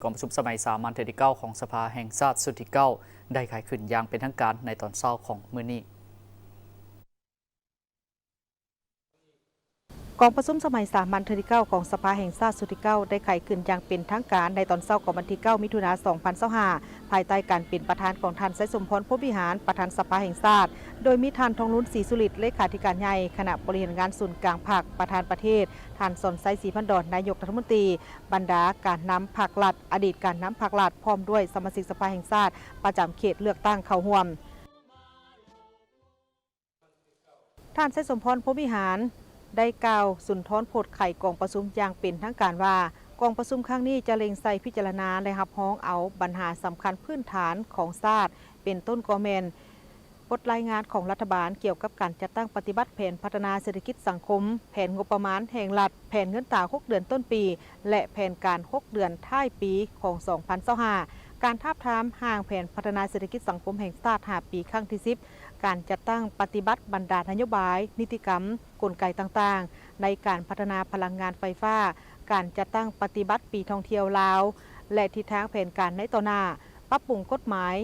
กองประชุมสมัยสามัญที่9ของสภาแห่งชาติสุดที่9ได้ขายขึ้นอย่างเป็นทางการในตอนเช้าของมื้อนี้กองประชุมสมัยสามัญที่9ของสภาแห่งชาติสุดที่9ได้ไขขึ้นอย่างเป็นทางการในตอนเช้าของวันที่9มิถุนายน2025ภายใต้การเป็นประธานของท่านไซสมพรพรหมวิหารประธานสภาแห่งชาติโดยมีท่านทองลุ้นศรีสุริตเลขาธิการใหญ่คณะบริหารงานศูนย์กลางภาคประธานประเทศท่านสนไซศรีพันดอนนายกรัฐมนตรีบรรดาการนำภาครัฐอดีตการนำภาครัฐพร้อมด้วยสมาชิกสภาแห่งชาติประจำเขตเลือกตั้งเข้าร่วมท่านไซสมพรพรหมวิหารได้กล่าวสุนทรโพธิ์ไข่กองประชุมอย่างเป็นทางการว่ากองประชุมครั้งนี้จะเล็งใส่พิจารณาและรับร้องเอาปัญหาสำคัญพื้นฐานของชาติเป็นต้นกอแมนบทรายงานของรัฐบาลเกี่ยวกับการจัดตั้งปฏิบัติแผนพัฒนาเศรษฐกิจสังคมแผนงบประมาณแห่งรัฐแผนเงินตรา6 เดือนต้นปีและแผนการ6 เดือนท้ายปีของ2025การทาบทามห่างแผนพัฒนาเศรษฐกิจสังคมแห่งชาติ5 ปีครั้งที่10การจัดตั้งปฏิบัติบรรดานโยบายนิติกรรมกลไกต่างๆในการพัฒนาพลังงานไฟฟ้าการจัดตั้งปฏิบัติปีท่องเที่ยวลาวและทิศทางแผนการในต่อหน้าปรับปรุงกฎหมาย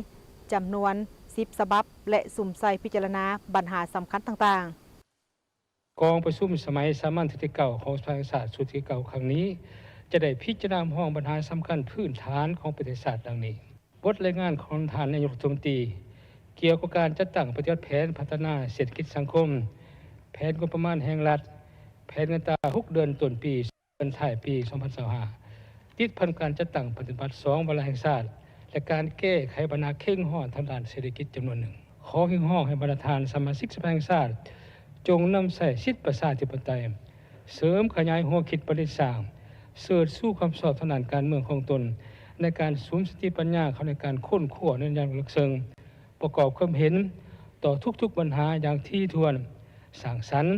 จำนวน10 ฉบับและสุ่มใส่พิจารณาปัญหาสำคัญต่างๆกองประชุมสมัยสามัญที่9ของสภาแห่งชาติสุดที่9ครั้งนี้จะได้พิจารณาห้องปัญหาสำคัญพื้นฐานของประเทศชาติดังนี้บทรายงานของท่านนายกรัฐมนตรีเกี่ยวกับการจัดตั้งปฏิบัติแผนพัฒนาเศรษฐกิจสังคมแผนงบประมาณแห่งรัฐแผนเงินตรา6 เดือนต้นปีเดือนท้ายปี2025ติดพันการจัดตั้งปฏิบัติ2 วาระแห่งชาติและการแก้ไขปัญหาเข่งห้อนทางด้านเศรษฐกิจจำนวนหนึ่งขอให้ห้องให้บรรดาสมาชิกสภาแห่งชาติจงนำใส่สิทธิประชาธิปไตยเสริมขยายหัวคิดประดิษฐ์สร้างเสริมสู้ความสอบทางด้านการเมืองของตนในการสูญสติปัญญาเข้าในการค้นคว้าในอย่างลึกซึ้งประกอบความเห็นต่อทุกๆปัญหาอย่างที่ถ้วนสร้างสรรค์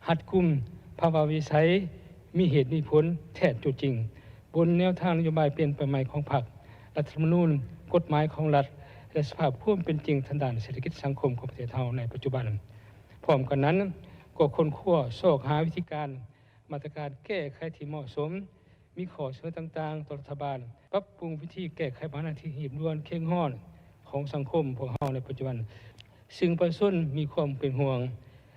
หัดกุมภาวะวิสัยมีเหตุมีผลแท้จริงบนแนวทางนโยบายเปลี่ยนแปลงใหม่ของพรรครัฐธรรมนูญกฎหมายของรัฐและสภาพความเป็นจริงทางด้านเศรษฐกิจสังคมของประเทศไทยในปัจจุบันพร้อมกันนั้นก็ค้นคว้าซอกหาวิธีการมาตรการแก้ไขที่เหมาะสมมีข้อเสนอต่างๆต่อรัฐบาลปรับปรุงวิธีแก้ไขปัญหาที่หีบด่วนเข่งห้อนของสังคมพวกเราในปัจจุบันซึ่งประชาชนมีความเป็นห่วง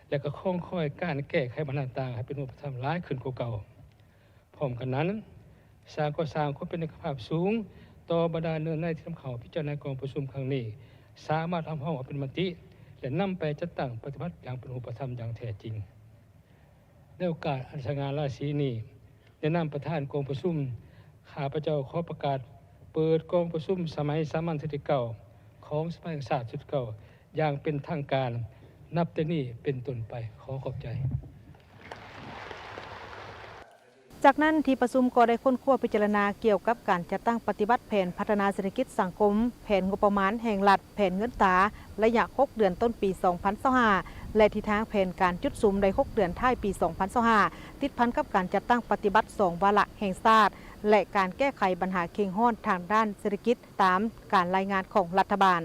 และก็ข้องค่อยการแก้ไขปัญหาต่างให้เป็นรูปธรรมร้ายขึ้นกว่าเก่าพร้อมกันนั้นสร้างความเป็นเอกภาพสูงต่อบรรดาเนื้อในที่ทำข่าวพิจารณากองประชุมครั้งนี้สามารถทำห้องเป็นมติและนำไปจัดตั้งปฏิบัติอย่างเป็นรูปธรรมอย่างแท้จริงในโอกาสอันสง่าราศีนี้ในนามประธานกองประชุมข้าพเจ้าขอประกาศเปิดกองประชุมสมัยสามัญที่9ของสภาแห่งชาติสุดเก่าอย่างเป็นทางการนับแต่นี้เป็นต้นไปขอขอบใจจากนั้นที่ประชุมก็ได้ค้นคว้าพิจารณาเกี่ยวกับการจัดตั้งปฏิบัติแผนพัฒนาเศรษฐกิจสังคมแผนงบประมาณแห่งรัฐแผนเงินตราระยะ6 เดือนต้นปี2025และทิศทางแผนการจุดสูมใน6 เดือนท้ายปี2025ติดพันกับการจัดตั้งปฏิบัติ2 วาระแห่งชาติและการแก้ไขปัญหาเข่งห้อนทางด้านเศรษฐกิจตามการรายงานของรัฐบาล